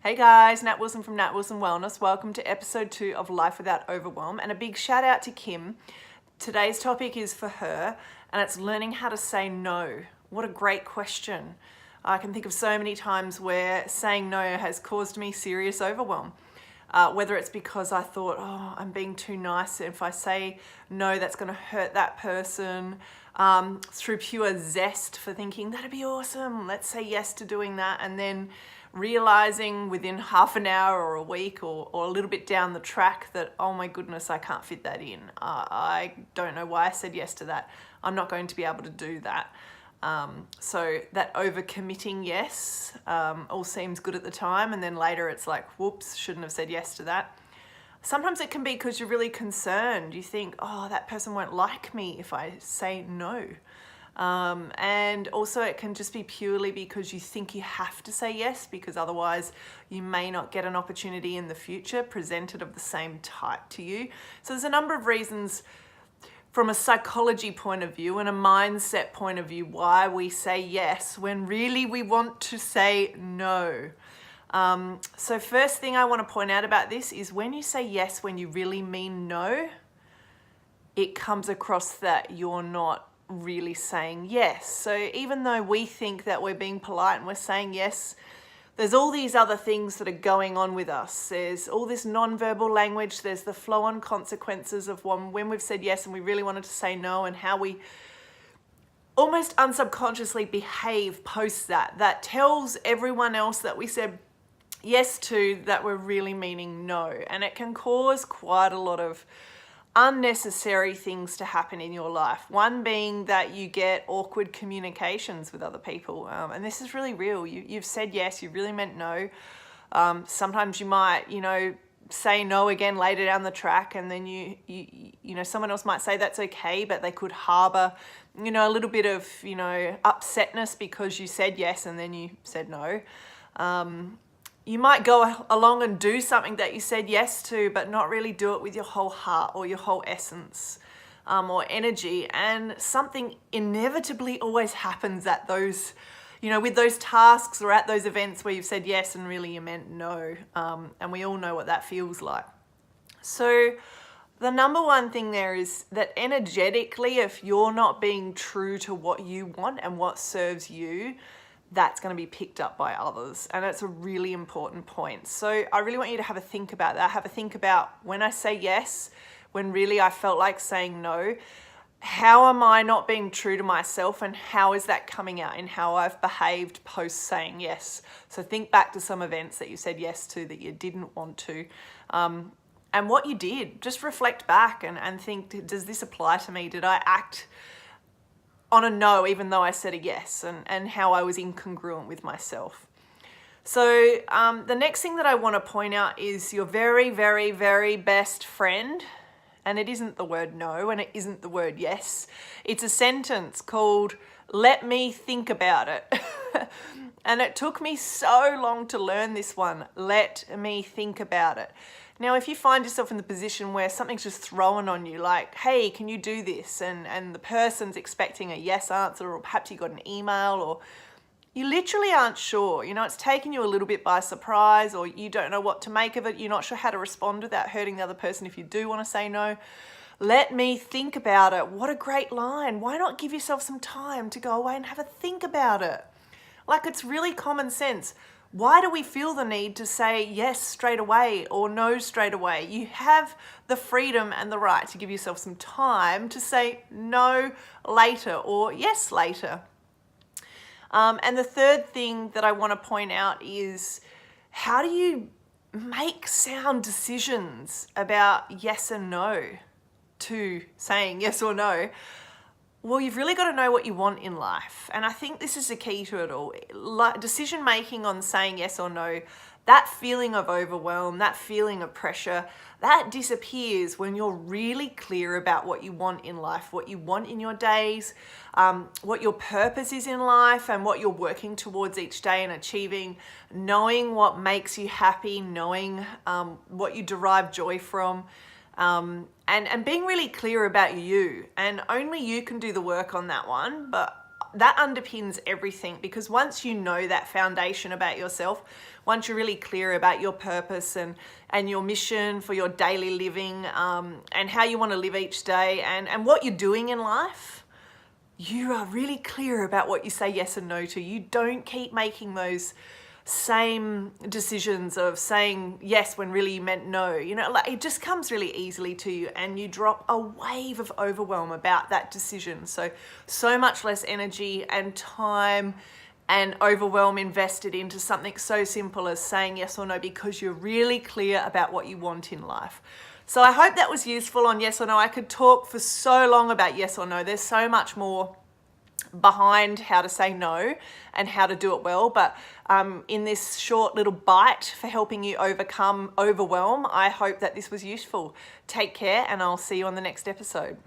Hey guys, Nat Wilson from Nat Wilson Wellness. Welcome to episode 2 of Life Without Overwhelm, and a big shout out to Kim. Today's topic is for her, and it's learning how to say no. What a great question. I can think of so many times where saying no has caused me serious overwhelm. Whether it's because I thought, oh, I'm being too nice, if I say no, that's going to hurt that person, through pure zest for thinking, that'd be awesome, let's say yes to doing that, and then realizing within half an hour or a week or a little bit down the track that, oh my goodness, I can't fit that in. I don't know why I said yes to that. I'm not going to be able to do that. So that overcommitting yes all seems good at the time, and then later it's like, whoops, shouldn't have said yes to that. Sometimes it can be because you're really concerned. You think, oh, that person won't like me if I say no. And also it can just be purely because you think you have to say yes, because otherwise you may not get an opportunity in the future presented of the same type to you. So there's a number of reasons from a psychology point of view and a mindset point of view why we say yes when really we want to say no. So first thing I want to point out about this is when you say yes when you really mean no, it comes across that you're not really saying yes. So even though we think that we're being polite and we're saying yes, there's all these other things that are going on with us. There's all this non-verbal language. There's the flow-on consequences of when we've said yes and we really wanted to say no, and how we almost unsubconsciously behave post that. That tells everyone else that we said yes to that we're really meaning no. And it can cause quite a lot of unnecessary things to happen in your life. One being that you get awkward communications with other people. And this is really real. You've said yes, you really meant no. Sometimes you might, say no again later down the track, and then you someone else might say that's okay, but they could harbor, a little bit of, upsetness because you said yes and then you said no. You might go along and do something that you said yes to, but not really do it with your whole heart or your whole essence or energy. And something inevitably always happens at those, with those tasks or at those events where you've said yes and really you meant no. And we all know what that feels like. So the number one thing there is that energetically, if you're not being true to what you want and what serves you, that's going to be picked up by others. And it's a really important point. So I really want you to have a think about that. Have a think about when I say yes, when really I felt like saying no, how am I not being true to myself, and how is that coming out in how I've behaved post saying yes? So think back to some events that you said yes to that you didn't want to, and what you did. Just reflect back and think, does this apply to me? Did I act on a no even though I said a yes, and how I was incongruent with myself? So the next thing that I want to point out is your very, very, very best friend. And it isn't the word no, and it isn't the word yes. It's a sentence called, let me think about it. And it took me so long to learn this one. Let me think about it. Now, if you find yourself in the position where something's just thrown on you, like, hey, can you do this? And the person's expecting a yes answer, or perhaps you got an email, or you literally aren't sure. It's taken you a little bit by surprise, or you don't know what to make of it. You're not sure how to respond without hurting the other person if you do want to say no. Let me think about it. What a great line. Why not give yourself some time to go away and have a think about it? Like, it's really common sense. Why do we feel the need to say yes straight away or no straight away? You have the freedom and the right to give yourself some time to say no later or yes later. And the third thing that I want to point out is, how do you make sound decisions about yes and no to saying yes or no? Well, you've really got to know what you want in life. And I think this is the key to it all. Decision making on saying yes or no, that feeling of overwhelm, that feeling of pressure, that disappears when you're really clear about what you want in life, what you want in your days, what your purpose is in life, and what you're working towards each day and achieving, knowing what makes you happy, knowing what you derive joy from. And being really clear about you, and only you can do the work on that one. But that underpins everything, because once you know that foundation about yourself, once you're really clear about your purpose and your mission for your daily living, and how you want to live each day, and what you're doing in life, you are really clear about what you say yes and no to. You don't keep making those same decisions of saying yes when really you meant no. You know, like, it just comes really easily to you, and you drop a wave of overwhelm about that decision. So much less energy and time and overwhelm invested into something so simple as saying yes or no, because you're really clear about what you want in life. So I hope that was useful on yes or no. I could talk for so long about yes or no. There's so much more behind how to say no and how to do it well, but in this short little bite for helping you overcome overwhelm, I hope that this was useful. Take care, and I'll see you on the next episode.